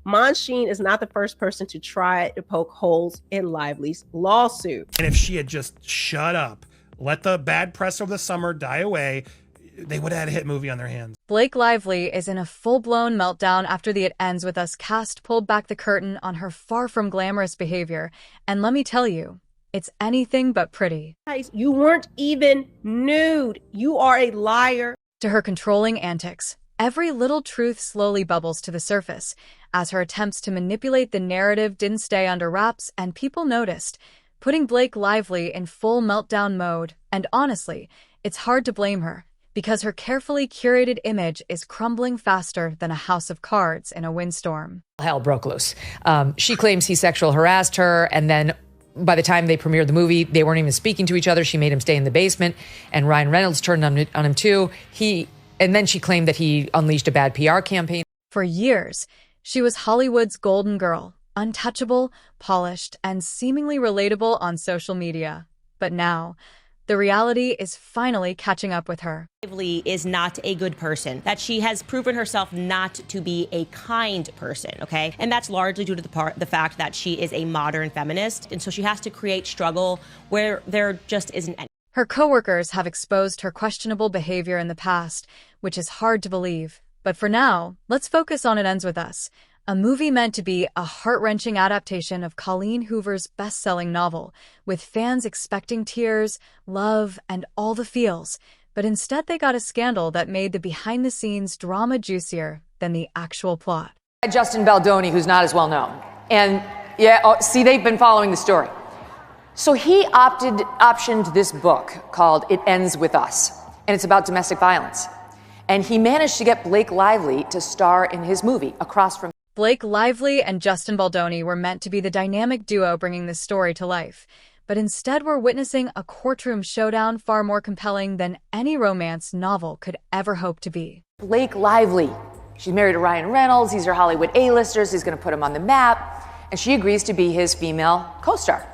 Monsheen is not the first person to try to poke holes in Lively's lawsuit. And if she had just shut up, let the bad press over the summer die away, they would have had a hit movie on their hands. Blake Lively is in a full-blown meltdown after the It Ends With Us cast pulled back the curtain on her far from glamorous behavior. And let me tell you, it's anything but pretty. Guys, you weren't even nude. You are a liar. To her controlling antics, every little truth slowly bubbles to the surface, as her attempts to manipulate the narrative didn't stay under wraps and people noticed, putting Blake Lively in full meltdown mode. And honestly, it's hard to blame her, because her carefully curated image is crumbling faster than a house of cards in a windstorm. Hell broke loose. She claims he sexual harassed her, and then by the time they premiered the movie, they weren't even speaking to each other. She made him stay in the basement, and Ryan Reynolds turned on him too. And then she claimed that he unleashed a bad PR campaign. For years, she was Hollywood's golden girl, untouchable, polished, and seemingly relatable on social media. But now, the reality is finally catching up with her. Lively is not a good person, that she has proven herself not to be a kind person, okay? And that's largely due to the fact that she is a modern feminist, and so she has to create struggle where there just isn't any. Her coworkers have exposed her questionable behavior in the past, which is hard to believe. But for now, let's focus on It Ends With Us, a movie meant to be a heart-wrenching adaptation of Colleen Hoover's best-selling novel, with fans expecting tears, love, and all the feels. But instead they got a scandal that made the behind-the-scenes drama juicier than the actual plot. Justin Baldoni, who's not as well known. And they've been following the story. So he optioned this book called It Ends With Us, and it's about domestic violence. And he managed to get Blake Lively to star in his movie across from. Blake Lively and Justin Baldoni were meant to be the dynamic duo bringing this story to life. But instead we're witnessing a courtroom showdown far more compelling than any romance novel could ever hope to be. Blake Lively. She's married to Ryan Reynolds. These are Hollywood A-listers. He's going to put him on the map. And she agrees to be his female co-star.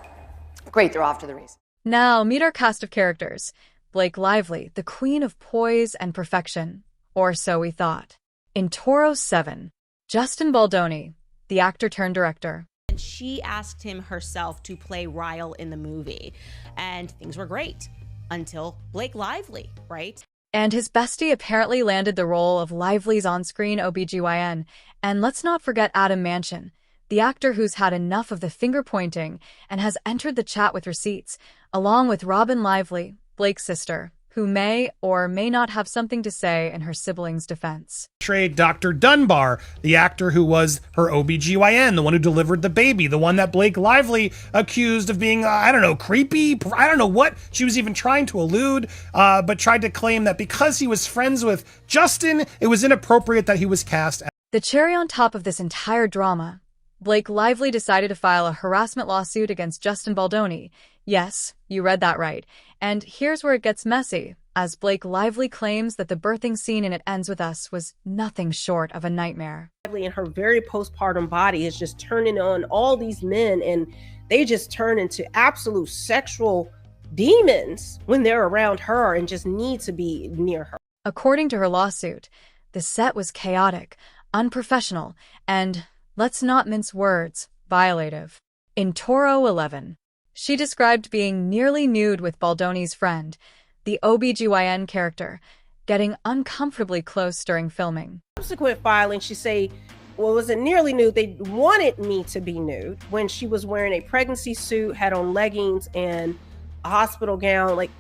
Great, they're off to the races. Now, meet our cast of characters. Blake Lively, the queen of poise and perfection. Or so we thought. In Toro 7, Justin Baldoni, the actor turned director. And she asked him herself to play Ryle in the movie. And things were great. Until Blake Lively, right? And his bestie apparently landed the role of Lively's on-screen OBGYN. And let's not forget Adam Manchin, the actor who's had enough of the finger-pointing and has entered the chat with receipts, along with Robin Lively, Blake's sister, who may or may not have something to say in her siblings' defense. Portrayed Dr. Dunbar, the actor who was her OBGYN, the one who delivered the baby, the one that Blake Lively accused of being, creepy. I don't know what she was even trying to allude, but tried to claim that because he was friends with Justin, it was inappropriate that he was cast. The cherry on top of this entire drama, Blake Lively decided to file a harassment lawsuit against Justin Baldoni. Yes, you read that right. And here's where it gets messy, as Blake Lively claims that the birthing scene in It Ends With Us was nothing short of a nightmare. Lively in her very postpartum body is just turning on all these men, and they just turn into absolute sexual demons when they're around her and just need to be near her. According to her lawsuit, the set was chaotic, unprofessional, and, let's not mince words, violative. In Toro 11, she described being nearly nude with Baldoni's friend, the OBGYN character, getting uncomfortably close during filming. Subsequent filing, she say, well, was it nearly nude? They wanted me to be nude when she was wearing a pregnancy suit, had on leggings and a hospital gown. Like,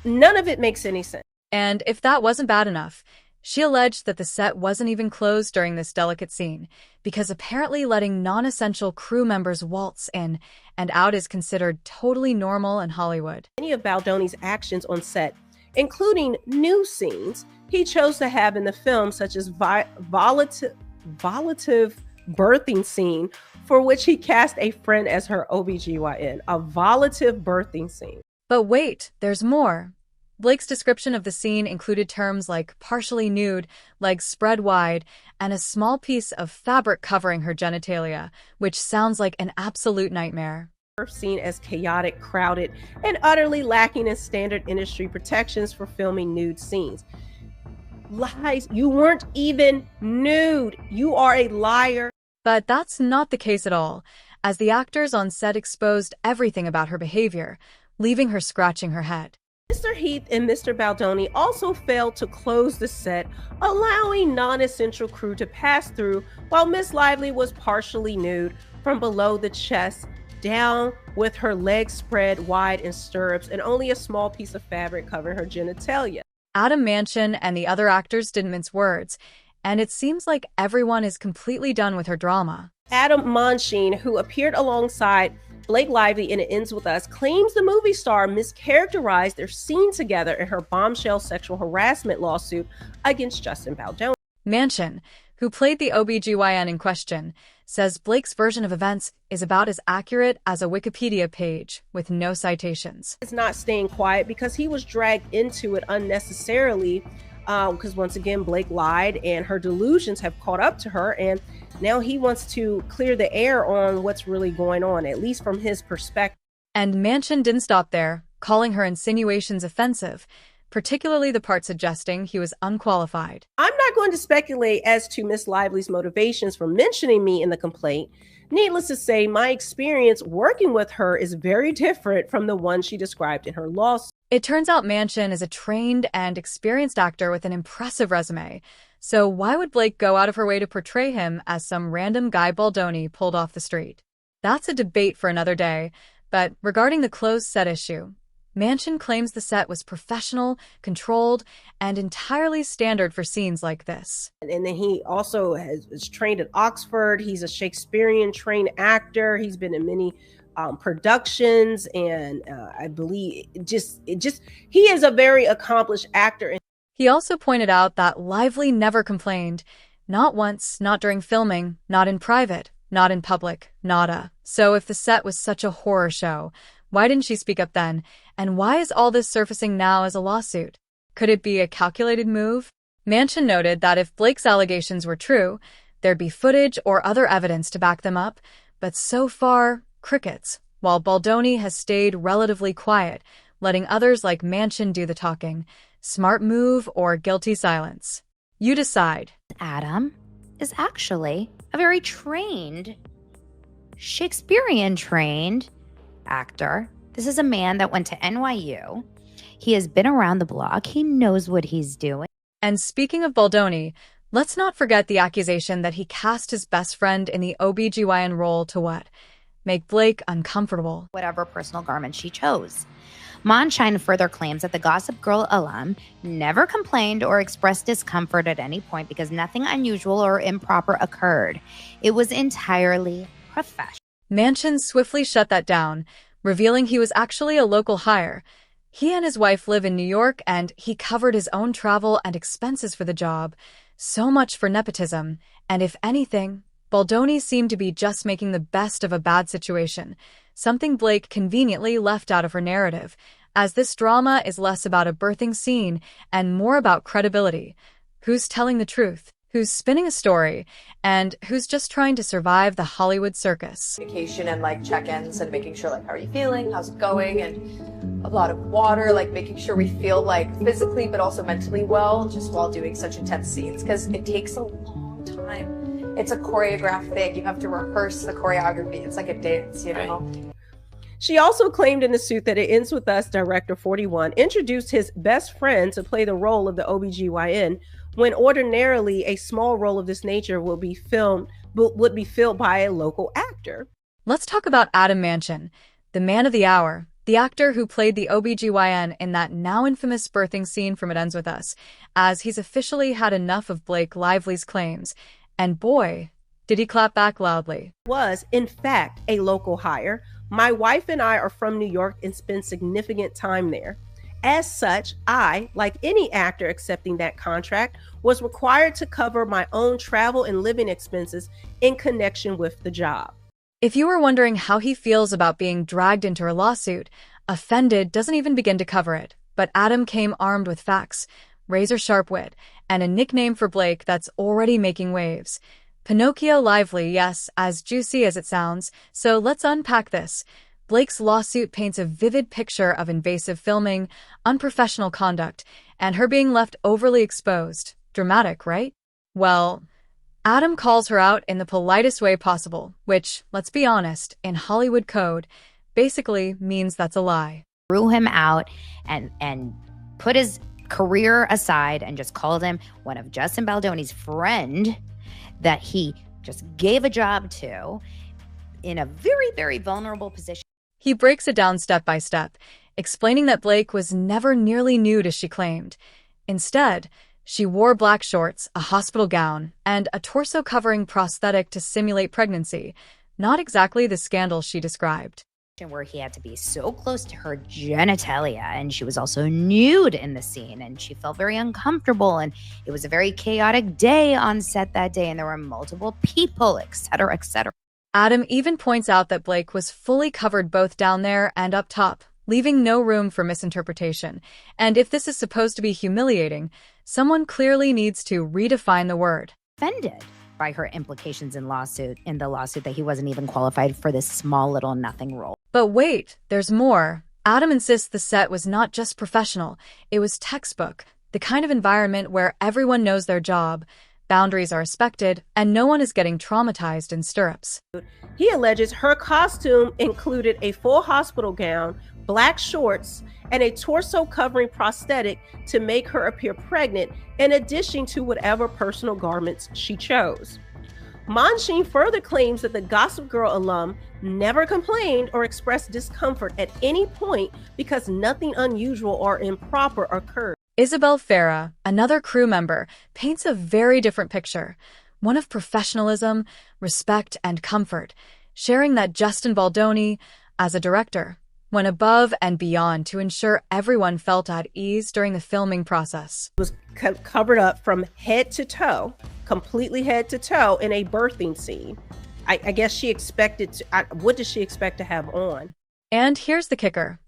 none of it makes any sense. And if that wasn't bad enough, she alleged that the set wasn't even closed during this delicate scene, because apparently letting non-essential crew members waltz in and out is considered totally normal in Hollywood. Many of Baldoni's actions on set, including new scenes he chose to have in the film, such as volatile birthing scene, for which he cast a friend as her OBGYN, a volatile birthing scene. But wait, there's more. Blake's description of the scene included terms like partially nude, legs spread wide, and a small piece of fabric covering her genitalia, which sounds like an absolute nightmare. Seen as chaotic, crowded, and utterly lacking in standard industry protections for filming nude scenes. Lies, you weren't even nude. You are a liar. But that's not the case at all, as the actors on set exposed everything about her behavior, leaving her scratching her head. Mr. Heath and Mr. Baldoni also failed to close the set, allowing non-essential crew to pass through while Miss Lively was partially nude from below the chest down, with her legs spread wide in stirrups and only a small piece of fabric covering her genitalia. Adam Manchin and the other actors didn't mince words, and it seems like everyone is completely done with her drama. Adam Manchin, who appeared alongside Blake Lively in It Ends With Us, claims the movie star mischaracterized their scene together in her bombshell sexual harassment lawsuit against Justin Baldoni. Manchin, who played the OBGYN in question, says Blake's version of events is about as accurate as a Wikipedia page with no citations. He's not staying quiet because he was dragged into it unnecessarily, because once again, Blake lied and her delusions have caught up to her, and now he wants to clear the air on what's really going on, at least from his perspective. And Manchin didn't stop there, calling her insinuations offensive, particularly the part suggesting he was unqualified. I'm not going to speculate as to Miss Lively's motivations for mentioning me in the complaint. Needless to say, my experience working with her is very different from the one she described in her lawsuit. It turns out Manchin is a trained and experienced actor with an impressive resume. So why would Blake go out of her way to portray him as some random guy Baldoni pulled off the street? That's a debate for another day. But regarding the closed set issue, Manchin claims the set was professional, controlled, and entirely standard for scenes like this. And then he also is trained at Oxford. He's a Shakespearean trained actor. He's been in many productions, and I believe he is a very accomplished actor. He also pointed out that Lively never complained. Not once, not during filming, not in private, not in public, nada. So if the set was such a horror show, why didn't she speak up then? And why is all this surfacing now as a lawsuit? Could it be a calculated move? Manchin noted that if Blake's allegations were true, there'd be footage or other evidence to back them up, but so far, crickets, while Baldoni has stayed relatively quiet, letting others like Manchin do the talking. Smart move or guilty silence? You decide. Adam is actually a very trained, Shakespearean trained actor. This is a man that went to NYU. He has been around the block. He knows what he's doing. And speaking of Baldoni, let's not forget the accusation that he cast his best friend in the OBGYN role to what? Make Blake uncomfortable. Whatever personal garment she chose. Manchin further claims that the Gossip Girl alum never complained or expressed discomfort at any point because nothing unusual or improper occurred. It was entirely professional. Manchin swiftly shut that down, revealing he was actually a local hire. He and his wife live in New York, and he covered his own travel and expenses for the job. So much for nepotism. And if anything, Baldoni seemed to be just making the best of a bad situation, something Blake conveniently left out of her narrative, as this drama is less about a birthing scene and more about credibility. Who's telling the truth? Who's spinning a story? And who's just trying to survive the Hollywood circus? Communication and like check-ins and making sure like, how are you feeling? How's it going? And a lot of water, like making sure we feel like physically but also mentally well just while doing such intense scenes, because it takes a long time. It's a choreographed thing. You have to rehearse the choreography. It's like a dance, you know? She also claimed in the suit that It Ends With Us director 41 introduced his best friend to play the role of the OBGYN, when ordinarily a small role of this nature would be filled by a local actor. Let's talk about Adam Manchin, the man of the hour, the actor who played the OBGYN in that now infamous birthing scene from It Ends With Us, as he's officially had enough of Blake Lively's claims. And boy, did he clap back loudly. Was, in fact, a local hire. My wife and I are from New York and spend significant time there. As such, I, like any actor accepting that contract, was required to cover my own travel and living expenses in connection with the job. If you were wondering how he feels about being dragged into a lawsuit, Offended doesn't even begin to cover it. But Adam came armed with facts, razor-sharp wit, and a nickname for Blake that's already making waves. Pinocchio Lively, yes, as juicy as it sounds. So let's unpack this. Blake's lawsuit paints a vivid picture of invasive filming, unprofessional conduct, and her being left overly exposed. Dramatic, right? Well, Adam calls her out in the politest way possible, which, let's be honest, in Hollywood code, basically means that's a lie. Threw him out and put his career aside and just called him one of Justin Baldoni's friend that he just gave a job to in a very, very vulnerable position. He breaks it down step by step, explaining that Blake was never nearly nude as she claimed. Instead, she wore black shorts, a hospital gown, and a torso-covering prosthetic to simulate pregnancy, not exactly the scandal she described. Where he had to be so close to her genitalia, and she was also nude in the scene, and she felt very uncomfortable, and it was a very chaotic day on set that day, and there were multiple people, etc., etc. Adam even points out that Blake was fully covered both down there and up top, leaving no room for misinterpretation. And if this is supposed to be humiliating, someone clearly needs to redefine the word. Offended by her implications in the lawsuit that he wasn't even qualified for this small little nothing role. But wait, there's more. Adam insists the set was not just professional, it was textbook, the kind of environment where everyone knows their job, boundaries are respected, and no one is getting traumatized in stirrups. He alleges her costume included a full hospital gown, black shorts, and a torso-covering prosthetic to make her appear pregnant, in addition to whatever personal garments she chose. Monsheen further claims that the Gossip Girl alum never complained or expressed discomfort at any point because nothing unusual or improper occurred. Isabel Farah, another crew member, paints a very different picture, one of professionalism, respect, and comfort, sharing that Justin Baldoni, as a director, went above and beyond to ensure everyone felt at ease during the filming process. It was covered up from head to toe, completely head to toe, in a birthing scene. I guess she expected to, what did she expect to have on? And here's the kicker.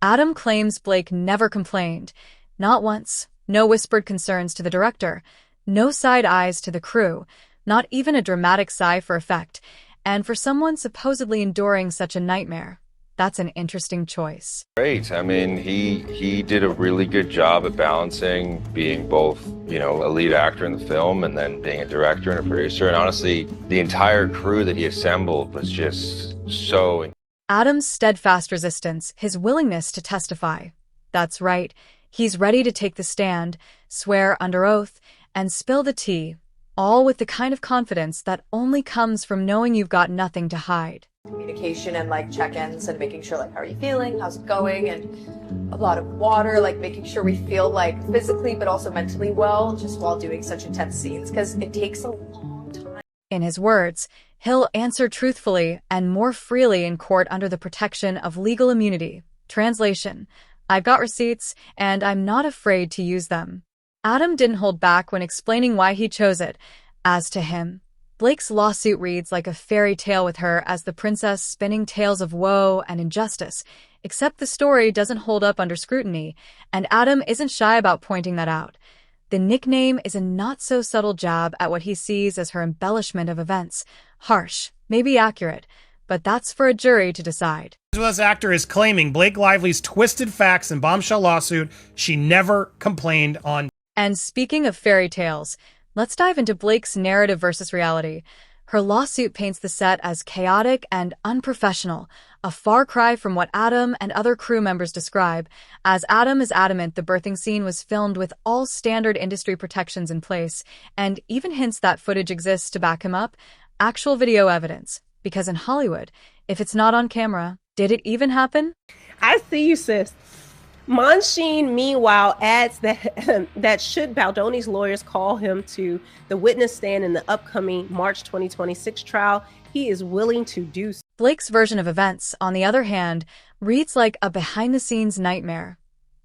Adam claims Blake never complained. Not once. No whispered concerns to the director. No side eyes to the crew. Not even a dramatic sigh for effect. And for someone supposedly enduring such a nightmare, that's an interesting choice. Great. I mean, he did a really good job at balancing being both, a lead actor in the film and then being a director and a producer. And honestly, the entire crew that he assembled was just so... Adam's steadfast resistance, his willingness to testify. That's right. He's ready to take the stand, swear under oath, and spill the tea, all with the kind of confidence that only comes from knowing you've got nothing to hide. Communication and check-ins and making sure how are you feeling, how's it going, and a lot of water, making sure we feel physically but also mentally well just while doing such intense scenes, because it takes a long time. In his words, he'll answer truthfully and more freely in court under the protection of legal immunity. Translation: I've got receipts and I'm not afraid to use them. Adam didn't hold back when explaining why he chose it. As to him, Blake's lawsuit reads like a fairy tale with her as the princess spinning tales of woe and injustice, except the story doesn't hold up under scrutiny, and Adam isn't shy about pointing that out. The nickname is a not-so-subtle jab at what he sees as her embellishment of events. Harsh, maybe accurate, but that's for a jury to decide. This actor is claiming Blake Lively's twisted facts and bombshell lawsuit she never complained on. And speaking of fairy tales, let's dive into Blake's narrative versus reality. Her lawsuit paints the set as chaotic and unprofessional, a far cry from what Adam and other crew members describe, as Adam is adamant the birthing scene was filmed with all standard industry protections in place, and even hints that footage exists to back him up, actual video evidence. Because in Hollywood, if it's not on camera, did it even happen? I see you, sis. Monsheen, meanwhile, adds that should Baldoni's lawyers call him to the witness stand in the upcoming March 2026 trial, he is willing to do so. Blake's version of events, on the other hand, reads like a behind-the-scenes nightmare.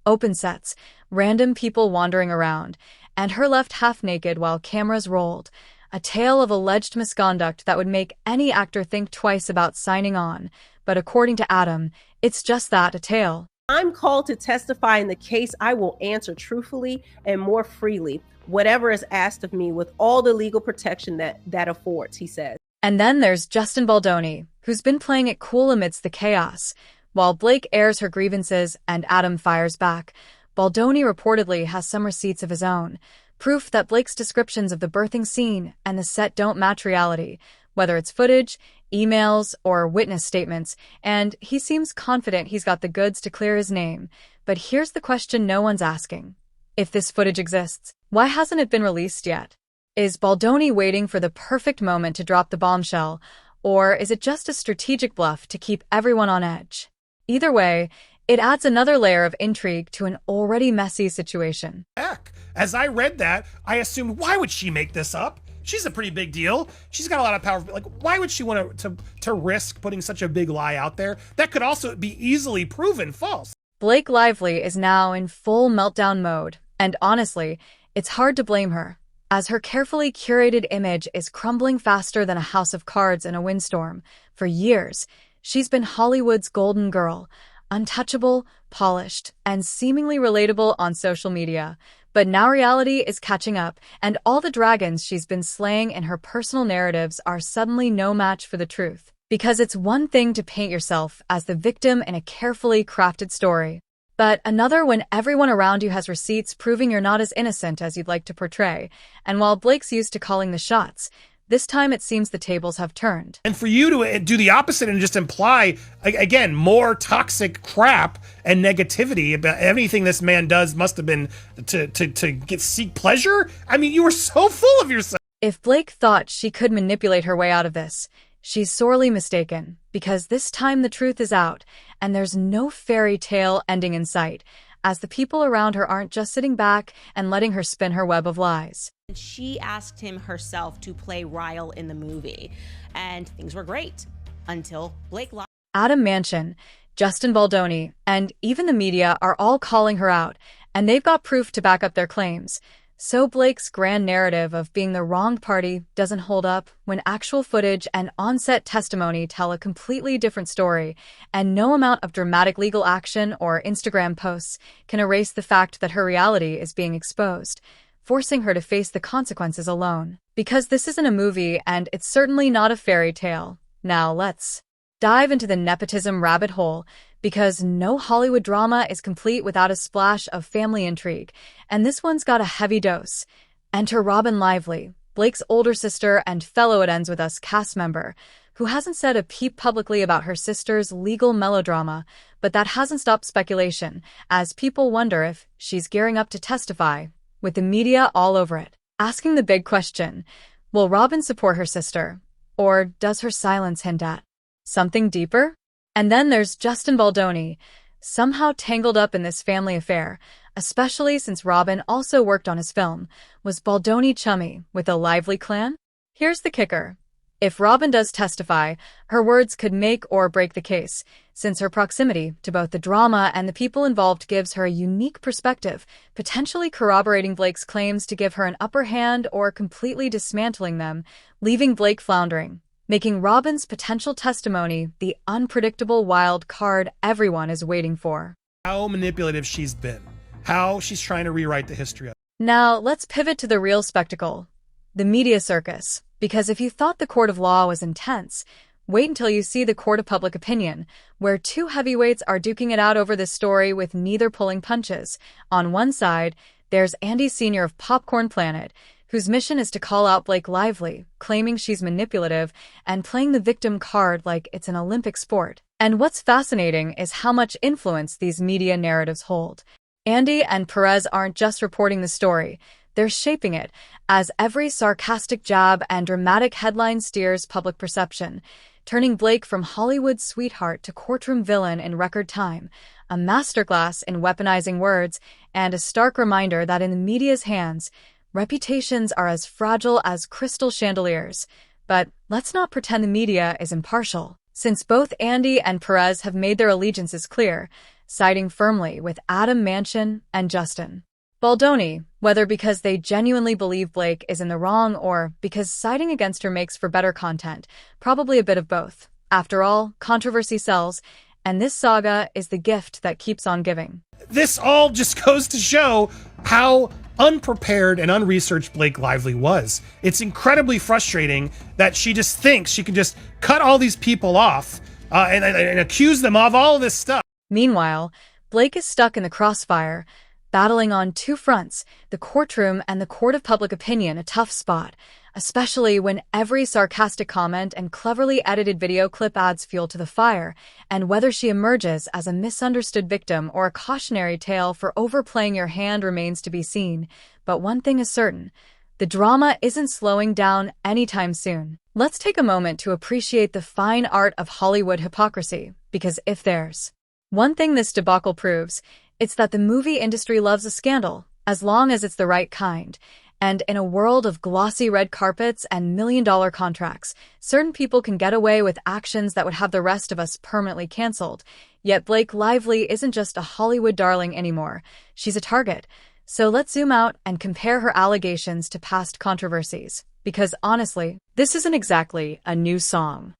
Open sets, random people wandering around, and her left half-naked while cameras rolled. A tale of alleged misconduct that would make any actor think twice about signing on. But according to Adam, it's just that, a tale. I'm called to testify in the case. I will answer truthfully and more freely, whatever is asked of me, with all the legal protection that affords, he says. And then there's Justin Baldoni, who's been playing it cool amidst the chaos. While Blake airs her grievances and Adam fires back, Baldoni reportedly has some receipts of his own. proof that Blake's descriptions of the birthing scene and the set don't match reality, whether it's footage, emails, or witness statements, and he seems confident he's got the goods to clear his name. But here's the question no one's asking. If this footage exists, why hasn't it been released yet? Is Baldoni waiting for the perfect moment to drop the bombshell, or is it just a strategic bluff to keep everyone on edge? Either way, it adds another layer of intrigue to an already messy situation. Heck, as I read that, I assumed, why would she make this up? She's a pretty big deal. She's got a lot of power. Like, why would she want to risk putting such a big lie out there? That could also be easily proven false. Blake Lively is now in full meltdown mode, and honestly, it's hard to blame her, as her carefully curated image is crumbling faster than a house of cards in a windstorm. For years, she's been Hollywood's golden girl, untouchable, polished, and seemingly relatable on social media. But now reality is catching up, and all the dragons she's been slaying in her personal narratives are suddenly no match for the truth. Because it's one thing to paint yourself as the victim in a carefully crafted story, but another when everyone around you has receipts proving you're not as innocent as you'd like to portray. And while Blake's used to calling the shots, this time it seems the tables have turned. And for you to do the opposite and just imply, again, more toxic crap and negativity about anything this man does must have been to seek pleasure? I mean, you were so full of yourself. If Blake thought she could manipulate her way out of this, she's sorely mistaken, because this time the truth is out, and there's no fairy tale ending in sight, as the people around her aren't just sitting back and letting her spin her web of lies. She asked him herself to play Ryle in the movie, and things were great until Blake lied. Adam Manchin, Justin Baldoni, and even the media are all calling her out, and they've got proof to back up their claims. So Blake's grand narrative of being the wronged party doesn't hold up when actual footage and on-set testimony tell a completely different story, and no amount of dramatic legal action or Instagram posts can erase the fact that her reality is being exposed, forcing her to face the consequences alone. Because this isn't a movie, and it's certainly not a fairy tale. Now let's dive into the nepotism rabbit hole, because no Hollywood drama is complete without a splash of family intrigue, and this one's got a heavy dose. Enter Robin Lively, Blake's older sister and fellow It Ends With Us cast member, who hasn't said a peep publicly about her sister's legal melodrama, but that hasn't stopped speculation, as people wonder if she's gearing up to testify, with the media all over it, asking the big question: will Robin support her sister, or does her silence hint at something deeper? And then there's Justin Baldoni, somehow tangled up in this family affair, especially since Robin also worked on his film. Was Baldoni chummy with the Lively clan? Here's the kicker. If Robin does testify, her words could make or break the case, since her proximity to both the drama and the people involved gives her a unique perspective, potentially corroborating Blake's claims to give her an upper hand or completely dismantling them, leaving Blake floundering, making Robin's potential testimony the unpredictable wild card everyone is waiting for. How manipulative she's been. How she's trying to rewrite the history of it. Now, let's pivot to the real spectacle, the media circus. Because if you thought the court of law was intense, wait until you see the court of public opinion, where two heavyweights are duking it out over this story with neither pulling punches. On one side, there's Andy Sr. of Popcorn Planet, whose mission is to call out Blake Lively, claiming she's manipulative and playing the victim card like it's an Olympic sport. And what's fascinating is how much influence these media narratives hold. Andy and Perez aren't just reporting the story, they're shaping it, as every sarcastic jab and dramatic headline steers public perception, turning Blake from Hollywood sweetheart to courtroom villain in record time, a masterclass in weaponizing words, and a stark reminder that in the media's hands, reputations are as fragile as crystal chandeliers. But let's not pretend the media is impartial, since both Andy and Perez have made their allegiances clear, siding firmly with Adam Manchin and Justin Baldoni, whether because they genuinely believe Blake is in the wrong or because siding against her makes for better content, probably a bit of both. After all, controversy sells, and this saga is the gift that keeps on giving. This all just goes to show how unprepared and unresearched Blake Lively was. It's incredibly frustrating that she just thinks she can just cut all these people off and accuse them of all of this stuff. Meanwhile, Blake is stuck in the crossfire. battling on two fronts, the courtroom and the court of public opinion, a tough spot, especially when every sarcastic comment and cleverly edited video clip adds fuel to the fire, and whether she emerges as a misunderstood victim or a cautionary tale for overplaying your hand remains to be seen. But one thing is certain, the drama isn't slowing down anytime soon. Let's take a moment to appreciate the fine art of Hollywood hypocrisy, because if there's one thing this debacle proves, it's that the movie industry loves a scandal, as long as it's the right kind. And in a world of glossy red carpets and million-dollar contracts, certain people can get away with actions that would have the rest of us permanently canceled. Yet Blake Lively isn't just a Hollywood darling anymore. She's a target. So let's zoom out and compare her allegations to past controversies. Because honestly, this isn't exactly a new song.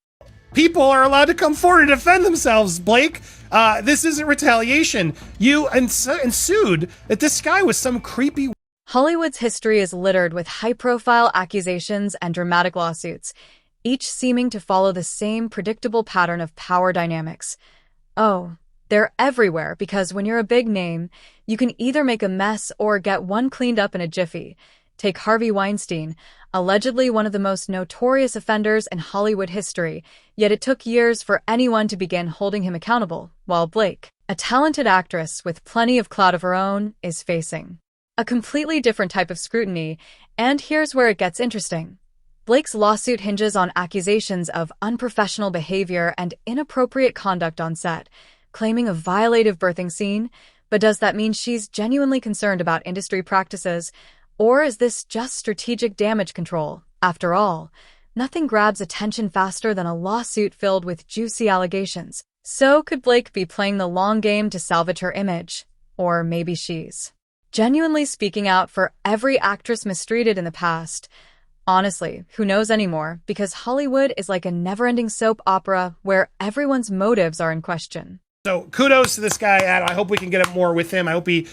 People are allowed to come forward and defend themselves, Blake. This isn't retaliation. You ensued that this guy was some creepy... Hollywood's history is littered with high-profile accusations and dramatic lawsuits, each seeming to follow the same predictable pattern of power dynamics. Oh, they're everywhere because when you're a big name, you can either make a mess or get one cleaned up in a jiffy. Take Harvey Weinstein, allegedly one of the most notorious offenders in Hollywood history, yet it took years for anyone to begin holding him accountable, while Blake, a talented actress with plenty of clout of her own, is facing a completely different type of scrutiny, and here's where it gets interesting. Blake's lawsuit hinges on accusations of unprofessional behavior and inappropriate conduct on set, claiming a violative birthing scene, but does that mean she's genuinely concerned about industry practices, or is this just strategic damage control? After all, nothing grabs attention faster than a lawsuit filled with juicy allegations. So could Blake be playing the long game to salvage her image? Or maybe she's genuinely speaking out for every actress mistreated in the past. Honestly, who knows anymore, because Hollywood is like a never-ending soap opera where everyone's motives are in question. So kudos to this guy, Adam. I hope we can get more with him. I hope he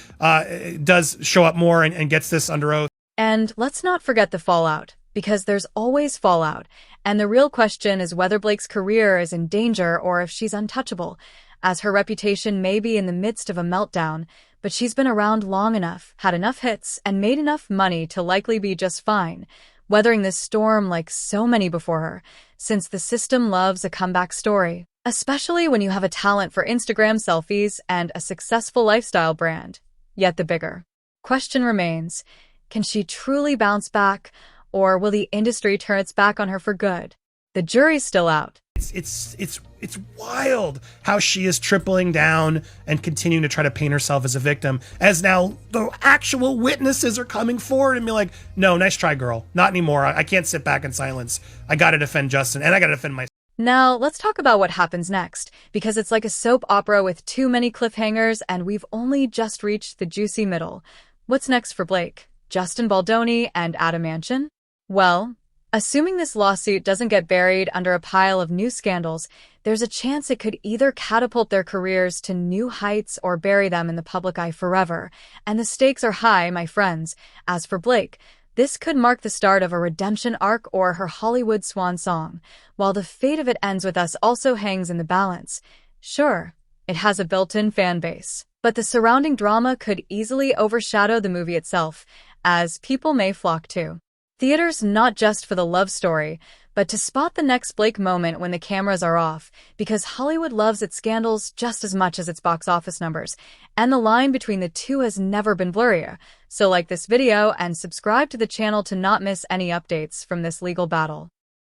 does show up more and gets this under oath. And let's not forget the fallout, because there's always fallout. And the real question is whether Blake's career is in danger or if she's untouchable, as her reputation may be in the midst of a meltdown. But she's been around long enough, had enough hits, and made enough money to likely be just fine, weathering this storm like so many before her, since the system loves a comeback story, especially when you have a talent for Instagram selfies and a successful lifestyle brand. Yet the bigger question remains, can she truly bounce back, or will the industry turn its back on her for good? The jury's still out. It's wild how she is tripling down and continuing to try to paint herself as a victim, as now the actual witnesses are coming forward and be like, no, nice try, girl. Not anymore. I can't sit back in silence. I got to defend Justin, and I got to defend myself. Now, let's talk about what happens next, because it's like a soap opera with too many cliffhangers, and we've only just reached the juicy middle. What's next for Blake, Justin Baldoni, and Adam Manchin? Well, assuming this lawsuit doesn't get buried under a pile of new scandals, there's a chance it could either catapult their careers to new heights or bury them in the public eye forever. And the stakes are high, my friends. As for Blake, this could mark the start of a redemption arc or her Hollywood swan song, while the fate of It Ends With Us also hangs in the balance. Sure, it has a built-in fan base, but the surrounding drama could easily overshadow the movie itself, as people may flock to theaters not just for the love story, but to spot the next Blake moment when the cameras are off, because Hollywood loves its scandals just as much as its box office numbers, and the line between the two has never been blurrier. So like this video and subscribe to the channel to not miss any updates from this legal battle.